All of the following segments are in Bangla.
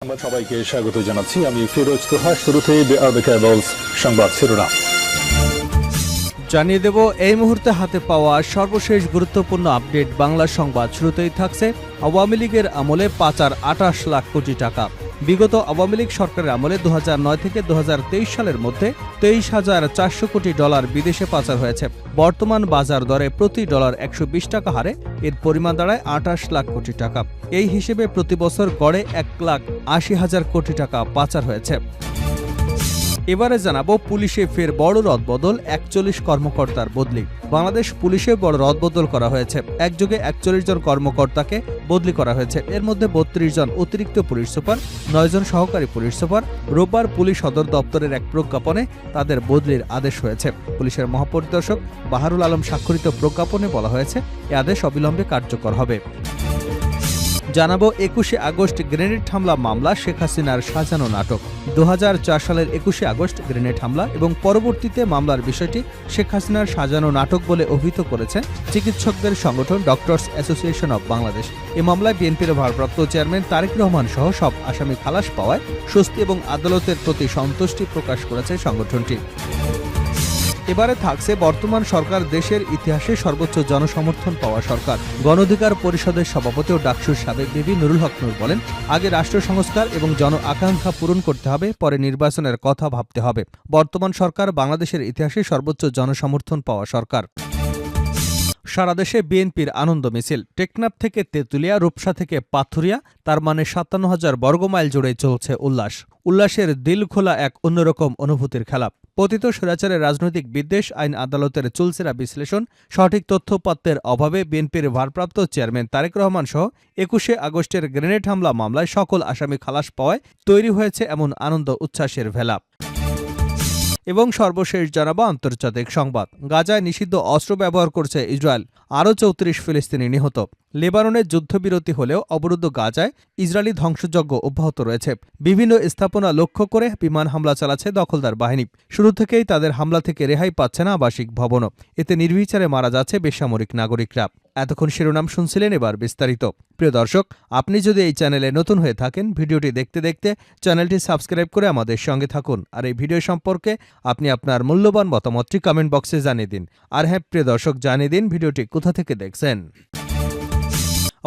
সংবাদ সবাইকে স্বাগত জানাচ্ছি। আমি ফিরোজ তোহা। শুরুতেই সংবাদ শিরোনাম জানিয়ে দেব এই মুহূর্তে হাতে পাওয়া সর্বশেষ গুরুত্বপূর্ণ আপডেট বাংলা সংবাদ। শুরুতেই থাকছে আওয়ামী লীগের আমলে পাচার ২৮ লাখ কোটি টাকা। বিগত আওয়ামী লীগ সরকারের আমলে ২০০৯ থেকে ২০২৩ সালের মধ্যে ২৩,৪০০ কোটি ডলার বিদেশে পাচার হয়েছে। বর্তমান বাজার দরে প্রতি ডলার ১২০ টাকা হারে এর পরিমাণ দাঁড়ায় ২৮ লাখ কোটি টাকা। এই হিসেবে প্রতি বছর গড়ে ১,৮০,০০০ কোটি টাকা পাচার হয়েছে। এবারে জানাবো পুলিশে ফের বড় রদবদল, ৪১ কর্মকর্তার বদলি। বাংলাদেশ পুলিশে বড় রদবদল করা হয়েছে। একযোগে ৪১ জন কর্মকর্তাকে বদলি করা হয়েছে। এর মধ্যে ৩২ জন অতিরিক্ত পুলিশ সুপার, ৯ জন সহকারী পুলিশ সুপার। রোববার পুলিশ সদর দপ্তরের এক প্রজ্ঞাপনে তাদের বদলির আদেশ হয়েছে। পুলিশের মহাপরিদর্শক বাহারুল আলম স্বাক্ষরিত প্রজ্ঞাপনে বলা হয়েছে এ আদেশ অবিলম্বে কার্যকর হবে। জানাবো ২১শে আগস্ট গ্রেনেড হামলা মামলা শেখ হাসিনার সাজানো নাটক। ২০০৪ সালের ২১শে আগস্ট গ্রেনেড হামলা এবং পরবর্তীতে মামলার বিষয়টি শেখ হাসিনার সাজানো নাটক বলে অভিহিত করেছেন চিকিৎসকদের সংগঠন ডক্টরস অ্যাসোসিয়েশন অব বাংলাদেশ। এ মামলায় বিএনপির ভারপ্রাপ্ত চেয়ারম্যান তারেক রহমান সহ সব আসামি খালাস পাওয়ায় স্বস্তি এবং আদালতের প্রতি সন্তুষ্টি প্রকাশ করেছে সংগঠনটি। এবারে থাকছে বর্তমান সরকার দেশের ইতিহাসে সর্বোচ্চ জনসমর্থন পাওয়া সরকার। গণ অধিকার পরিষদের সভাপতি ও ডাকসুর সাবেক বিবি নুরুল হক নূর বলেন, আগে রাষ্ট্র সংস্কার এবং জন আকাঙ্ক্ষা পূরণ করতে হবে, পরে নির্বাচনের কথা ভাবতে হবে। বর্তমান সরকার বাংলাদেশের ইতিহাসে সর্বোচ্চ জনসমর্থন পাওয়া সরকার। সারা দেশে বিএনপির আনন্দ মিছিল। টেকনাফ থেকে তেঁতুলিয়া, রূপসা থেকে পাথুরিয়া, তার মানে ৫৭,০০০ বর্গমাইল জুড়ে চলছে উল্লাস। উল্লাসের দিল খোলা এক অন্যরকম অনুভূতির খেলা। পতিত স্বৈরাচারের রাজনৈতিক বিদ্বেষ, আইন আদালতের চুলচেরা বিশ্লেষণ, সঠিক তথ্যপাত্রের অভাবে বিএনপির ভারপ্রাপ্ত চেয়ারম্যান তারেক রহমান সহ ২১শে আগস্টের গ্রেনেড হামলা মামলায় সকল আসামি খালাস পাওয়ায় তৈরি হয়েছে এমন আনন্দ উচ্ছ্বাসের ভেলা। এবং সর্বশেষ জানাবো আন্তর্জাতিক সংবাদ। গাজায় নিষিদ্ধ অস্ত্র ব্যবহার করছে ইসরায়েল, আরও ৩৪ ফিলিস্তিনি নিহত। লেবাননের যুদ্ধবিরতি হলেও অবরুদ্ধ গাজায় ইসরায়েলি ধ্বংসযজ্ঞ অব্যাহত রয়েছে। বিভিন্ন স্থাপনা লক্ষ্য করে বিমান হামলা চালাচ্ছে দখলদার বাহিনী। শুরু থেকেই তাদের হামলা থেকে রেহাই পাচ্ছে না আবাসিক ভবনও। এতে নির্বিচারে মারা যাচ্ছে বেসামরিক নাগরিকরা। এতক্ষণ শিরোনাম শুনছিলেন, এবার বিস্তারিত। প্রিয় দর্শক, আপনি যদি এই চ্যানেলে নতুন হয়ে থাকেন, ভিডিওটি দেখতে দেখতে চ্যানেলটি সাবস্ক্রাইব করে আমাদের সঙ্গে থাকুন। আর এই ভিডিও সম্পর্কে আপনি আপনার মূল্যবান মতামতটি কমেন্ট বক্সে জানিয়ে দিন। আর হ্যাঁ প্রিয় দর্শক, জানিয়ে দিন ভিডিওটি কোথা থেকে দেখছেন।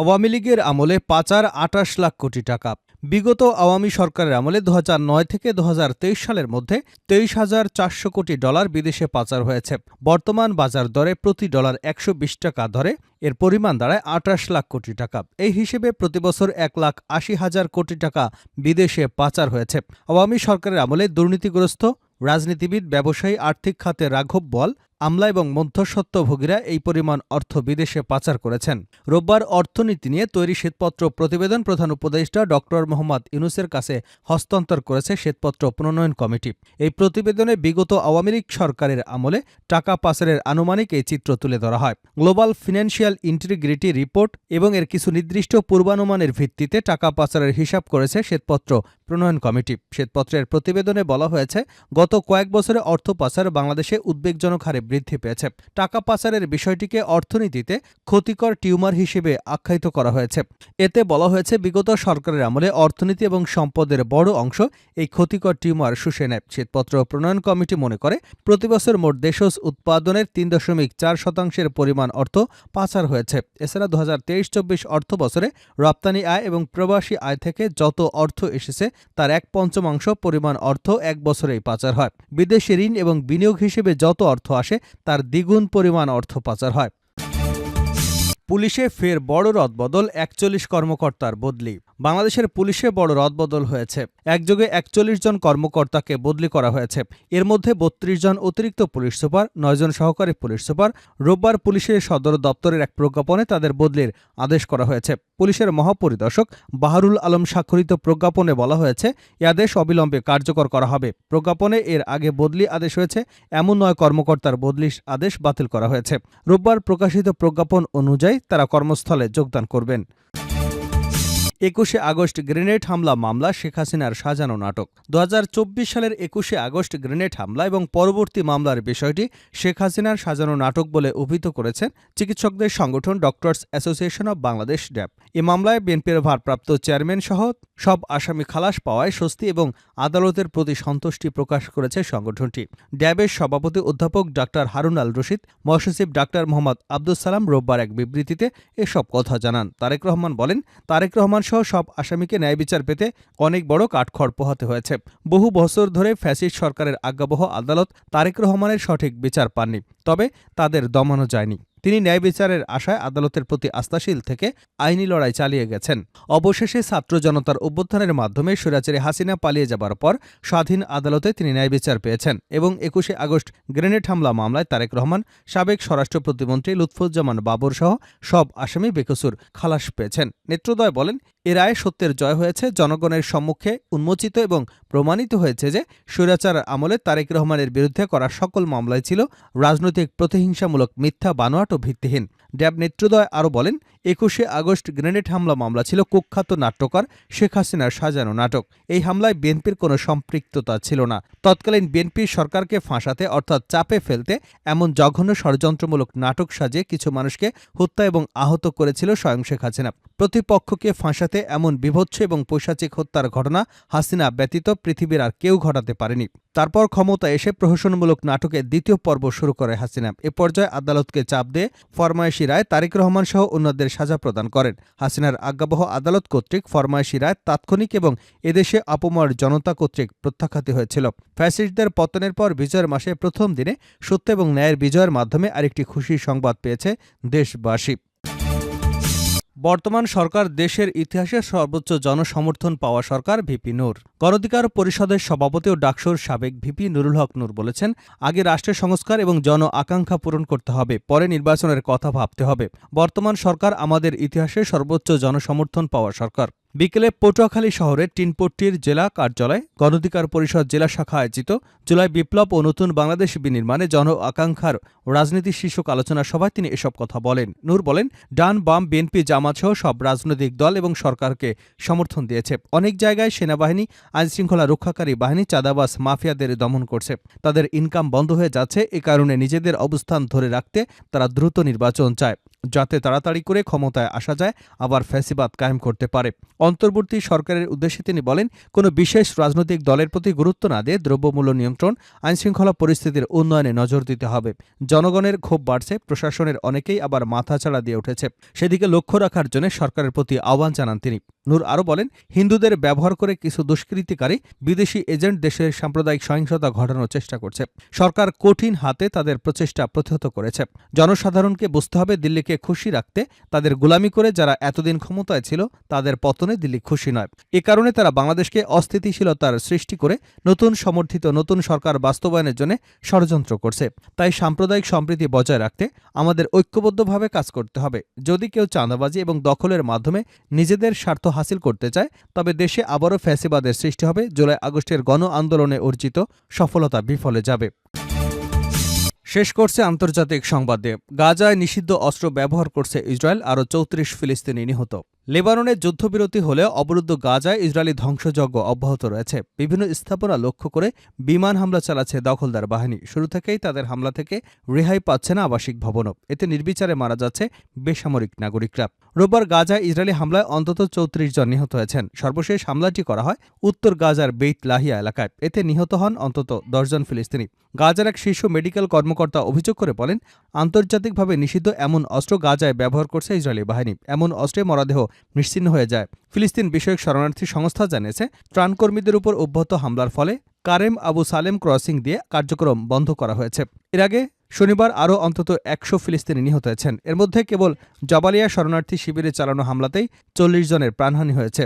আওয়ামী লীগের আমলে পাচার ২৮ লাখ কোটি টাকা। বিগত আওয়ামী সরকারের আমলে ২০০৯ থেকে ২০২৩ সালের মধ্যে ২৩,৪০০ কোটি ডলার বিদেশে পাচার হয়েছে। বর্তমান বাজার দরে প্রতি ডলার ১২০ টাকা ধরে এর পরিমাণ দাঁড়ায় ২৮ লাখ কোটি টাকা। এই হিসেবে প্রতিবছর ১,৮০,০০০ কোটি টাকা বিদেশে পাচার হয়েছে। আওয়ামী সরকারের আমলে দুর্নীতিগ্রস্ত রাজনীতিবিদ, ব্যবসায়ী, আর্থিক খাতে রাঘব বোয়াল, আমলা এবং মধ্যস্বত্বভোগীরা এই পরিমাণ অর্থ বিদেশে পাচার করেছেন। রোববার অর্থনীতি নিয়ে তৈরি শ্বেতপত্র প্রতিবেদন প্রধান উপদেষ্টা ডক্টর মোহাম্মদ ইউনূসের কাছে হস্তান্তর করেছে শ্বেতপত্র প্রণয়ন কমিটি। এই প্রতিবেদনে বিগত আওয়ামী লীগ সরকারের আমলে টাকা পাচারের আনুমানিক এই চিত্র তুলে ধরা হয়। গ্লোবাল ফিন্যান্সিয়াল ইন্টিগ্রিটি রিপোর্ট এবং এর কিছু নির্দিষ্ট পূর্বানুমানের ভিত্তিতে টাকা পাচারের হিসাব করেছে শ্বেতপত্র প্রণয়ন কমিটি। শ্বেতপত্রের প্রতিবেদনে বলা হয়েছে, গত কয়েক বছরে অর্থ পাচার বাংলাদেশে উদ্বেগজনক হারে বৃদ্ধি পেয়েছে। টাকা পাচারের বিষয়টিকে অর্থনীতিতে ক্ষতিকর টিউমার হিসেবে আখ্যায়িত করা হয়েছে। এতে বলা হয়েছে, বিগত সরকারের আমলে অর্থনীতি এবং সম্পদের বড় অংশ এই ক্ষতিকর টিউমার শুষে নেয়। শ্বেতপত্র প্রণয়ন কমিটি মনে করে, প্রতিবছর মোট দেশজ উৎপাদনের ৩.৪% পরিমাণ অর্থ পাচার হয়েছে। এছাড়া ২০২৩-২৪ অর্থ বছরে রপ্তানি আয় এবং প্রবাসী আয় থেকে যত অর্থ এসেছে তার ১/৫ পরিমাণ অর্থ এক বছরেই পাচার হয়। বিদেশি ঋণ এবং বিনিয়োগ হিসেবে যত অর্থ আসে তার দ্বিগুণ পরিমাণ অর্থ পাচার হয়। পুলিশে ফের বড় রদবদল, ৪১ কর্মকর্তার বদলি। বাংলাদেশের পুলিশে বড় রদবদল হয়েছে। একযোগে ৪১ জন কর্মকর্তাকে বদলি করা হয়েছে। এর মধ্যে ৩২ জন অতিরিক্ত পুলিশ সুপার, ৯ জন সহকারী পুলিশ সুপার। রোববার পুলিশের সদর দপ্তরের এক প্রজ্ঞাপনে তাদের বদলির আদেশ করা হয়েছে। পুলিশের মহাপরিদর্শক বাহারুল আলম স্বাক্ষরিত প্রজ্ঞাপনে বলা হয়েছে, এ আদেশ অবিলম্বে কার্যকর করা হবে। প্রজ্ঞাপনে এর আগে বদলি আদেশ হয়েছে এমন ৯ কর্মকর্তার বদলির আদেশ বাতিল করা হয়েছে। রোববার প্রকাশিত প্রজ্ঞাপন অনুযায়ী তারা কর্মস্থলে যোগদান করবেন। 21শে আগস্ট গ্রেনেড হামলা মামলা শেখ হাসিনার সাজানো নাটক। 2024 সালের 21শে আগস্ট গ্রেনেড হামলা এবং পরবর্তী মামলার বিষয়টি শেখ হাসিনার সাজানো নাটক বলে অভিহিত করেছেন চিকিৎসকদের সংগঠন ডক্টরস অ্যাসোসিয়েশন অব বাংলাদেশ ড্যাব। এ মামলায় বিএনপির ভারপ্রাপ্ত চেয়ারম্যান সহ সব আসামি খালাস পাওয়ায় স্বস্তি এবং আদালতের প্রতি সন্তুষ্টি প্রকাশ করেছে সংগঠনটি। ড্যাবের সভাপতি অধ্যাপক ডাক্তার হারুন আল রশিদ, মহাসচিব ডাক্তার মোহাম্মদ আব্দুস সালাম রোববার এক বিবৃতিতে এসব কথা জানান। তারেক রহমান বলেন, তারেক রহমান সহ সব আসামিকে ন্যায় বিচার পেতে অনেক বড় কাঠখড় পোহাতে হয়েছে। বহু বছর ধরে ফ্যাসিস্ট সরকারের আজ্ঞাবহ আদালত তারেক রহমানের সঠিক বিচার পাননি, তবে তাদের দমানো যায়নি। তিনি ন্যায় বিচারের আশায় আদালতের প্রতি আস্থাশীল থেকে আইনি লড়াই চালিয়ে গেছেন। অবশেষে ছাত্র জনতার অভ্যুত্থানের মাধ্যমে স্বৈরাচারী হাসিনা পালিয়ে যাবার পর স্বাধীন আদালতে তিনি ন্যায় বিচার পেয়েছেন এবং 21শে আগস্ট গ্রেনেড হামলা মামলায় তারেক রহমান, সাবেক স্বরাষ্ট্র প্রতিমন্ত্রী লুৎফুজ্জামান বাবর সহ সব আসামি বেকসুর খালাস পেয়েছেন। নেত্রদ্বয় বলেন, এ রায়ে সত্যের জয় হয়েছে। জনগণের সম্মুখে উন্মোচিত এবং প্রমাণিত হয়েছে যে স্বৈরাচার আমলে তারেক রহমানের বিরুদ্ধে করা সকল মামলাই ছিল রাজনৈতিক প্রতিহিংসামূলক, মিথ্যা, বানোয়াট ও ভিত্তিহীন। ড্যাব নেত্রদ্বয় আরও বলেন, 21শে আগস্ট গ্রেনেড হামলা মামলা ছিল কুখ্যাত নাট্যকার শেখ হাসিনার সাজানো নাটক। এই হামলায় বিএনপির কোনো সম্পৃক্ততা ছিল না। তৎকালীন বিএনপি সরকারকে ফাঁসাতে অর্থাৎ চাপে ফেলতে এমন জঘন্য ষড়যন্ত্রমূলক নাটক সাজিয়ে কিছু মানুষকে হত্যা এবং আহত করেছিল স্বয়ং শেখ হাসিনা। প্রতিপক্ষকে ফাঁসাতে এমন বিভৎস এবং পৈশাচিক হত্যার ঘটনা হাসিনা ব্যতীত পৃথিবীর আর কেউ ঘটাতে পারেনি। তারপর ক্ষমতা এসে প্রহসনমূলক নাটকের দ্বিতীয় পর্ব শুরু করে হাসিনা। এ পর্যায়ে আদালতকে চাপ দিয়ে ফরমায়েশি রায় তারেক রহমান সহ অন্যদের সাজা প্রদান করেন। হাসিনার আজ্ঞাবহ আদালত কর্তৃক ফরমায়েশি রায় তাৎক্ষণিক এবং এদেশে আপমর জনতা কর্তৃক প্রত্যাখ্যাত হয়েছিল। ফ্যাসিস্টদের পতনের পর বিজয়ের মাসে প্রথম দিনে সত্য এবং ন্যায়ের বিজয়ের মাধ্যমে আরেকটি খুশির সংবাদ পেয়েছে দেশবাসী। বর্তমান সরকার দেশের ইতিহাসে সর্বোচ্চ জনসমর্থন পাওয়া সরকার। ভিপি নূর, গণঅধিকার পরিষদের সভাপতি ও ডাকসুর সাবেক ভিপি নুরুল হক নূর বলেছেন, আগে রাষ্ট্রের সংস্কার এবং জন আকাঙ্ক্ষা পূরণ করতে হবে, পরে নির্বাচনের কথা ভাবতে হবে। বর্তমান সরকার আমাদের ইতিহাসে সর্বোচ্চ জনসমর্থন পাওয়া সরকার। বিকেলে পটুয়াখালী শহরের টিনপট্টির জেলা কার্যালয়ে গণঅধিকার পরিষদ জেলা শাখা আয়োজিত জুলাই বিপ্লব ও নতুন বাংলাদেশ বিনির্মাণে জন আকাঙ্ক্ষার রাজনীতি শীর্ষক আলোচনা সভায় তিনি এসব কথা বলেন। নূর বলেন, ডান, বাম, বিএনপি, জামাত সহ সব রাজনৈতিক দল এবং সরকারকে সমর্থন দিয়েছে। অনেক জায়গায় সেনাবাহিনী, আইনশৃঙ্খলা রক্ষাকারী বাহিনী চাঁদাবাজ মাফিয়াদের দমন করছে। তাদের ইনকাম বন্ধ হয়ে যাচ্ছে। এ কারণে নিজেদের অবস্থান ধরে রাখতে তারা দ্রুত নির্বাচন চায়, যাতে তাড়াতাড়ি করে ক্ষমতায় আসা যায়, আবার ফ্যাসিবাদ কায়েম করতে পারে। অন্তর্বর্তী সরকারের উদ্দেশ্যে তিনি বলেন, কোনো বিশেষ রাজনৈতিক দলের প্রতি গুরুত্ব না দিয়ে দ্রব্যমূল্য নিয়ন্ত্রণ, আইনশৃঙ্খলা পরিস্থিতির উন্নয়নে নজর দিতে হবে। জনগণের ক্ষোভ বাড়ছে, প্রশাসনের অনেকেই আবার মাথাচাড়া দিয়ে উঠেছে, সেদিকে লক্ষ্য রাখার জন্য সরকারের প্রতি আহ্বান জানান তিনি। নূর আরও বলেন, হিন্দুদের ব্যবহার করে কিছু দুষ্কৃতিকারী বিদেশি এজেন্ট দেশের সাম্প্রদায়িক সহিংসতা ঘটানোর চেষ্টা করছে। সরকার কঠিন হাতে তাদের প্রচেষ্টা প্রতিহত করেছে। জনসাধারণকে বুঝতে হবে, দিল্লিকে খুশি রাখতে তাদের গোলামি করে যারা এতদিন ক্ষমতায় ছিল তাদের পতনে দিল্লি খুশি নয়। এ কারণে তারা বাংলাদেশকে অস্থিতিশীলতার সৃষ্টি করে নতুন সমর্থিত নতুন সরকার বাস্তবায়নের জন্য ষড়যন্ত্র করছে। তাই সাম্প্রদায়িক সম্প্রীতি বজায় রাখতে আমাদের ঐক্যবদ্ধভাবে কাজ করতে হবে। যদি কেউ চাঁদাবাজি এবং দখলের মাধ্যমে নিজেদের স্বার্থ হাসিল করতে চায়, তবে দেশে আবারও ফ্যাসিবাদের সৃষ্টি হবে। জুলাই আগস্টের গণ আন্দোলনে অর্জিত সফলতা বিফলে যাবে। শেষ করছে আন্তর্জাতিক সংবাদ দিয়ে। গাজায় নিষিদ্ধ অস্ত্র ব্যবহার করছে ইসরায়েল, আরও 34 ফিলিস্তিনি নিহত। লেবাননে যুদ্ধবিরতি হলেও অবরুদ্ধ গাজায় ইসরায়েলি ধ্বংসযজ্ঞ অব্যাহত রয়েছে। বিভিন্ন স্থাপনা লক্ষ্য করে বিমান হামলা চালাচ্ছে দখলদার বাহিনী। শুরু থেকেই তাদের হামলা থেকে রেহাই পাচ্ছে না আবাসিক ভবনও। এতে নির্বিচারে মারা যাচ্ছে বেসামরিক নাগরিকরা। রোববার গাজায় ইসরায়েলি হামলায় অন্তত 34 জন নিহত হয়েছেন। সর্বশেষ হামলাটি করা হয় উত্তর গাজার বেইত লাহিয়া এলাকায়। এতে নিহত হন অন্তত 10 জন ফিলিস্তিনি। গাজার এক শীর্ষ মেডিকেল কর্মকর্তা অভিযোগ করে বলেন, আন্তর্জাতিকভাবে নিষিদ্ধ এমন অস্ত্র গাজায় ব্যবহার করছে ইসরায়েলি বাহিনী। এমন অস্ত্রে মরদেহ নিশ্চিহ্ন হয়ে যায়। ফিলিস্তিন বিষয়ক শরণার্থী সংস্থা জানিয়েছে, ত্রাণকর্মীদের উপর অব্যাহত হামলার ফলে কারেম আবু সালেম ক্রসিং দিয়ে কার্যক্রম বন্ধ করা হয়েছে। এর আগে শনিবার আরও অন্তত 100 ফিলিস্তিনি নিহত হয়েছেন। এর মধ্যে কেবল জাবালিয়া শরণার্থী শিবিরে চালানো হামলাতেই 40 জনের প্রাণহানি হয়েছে।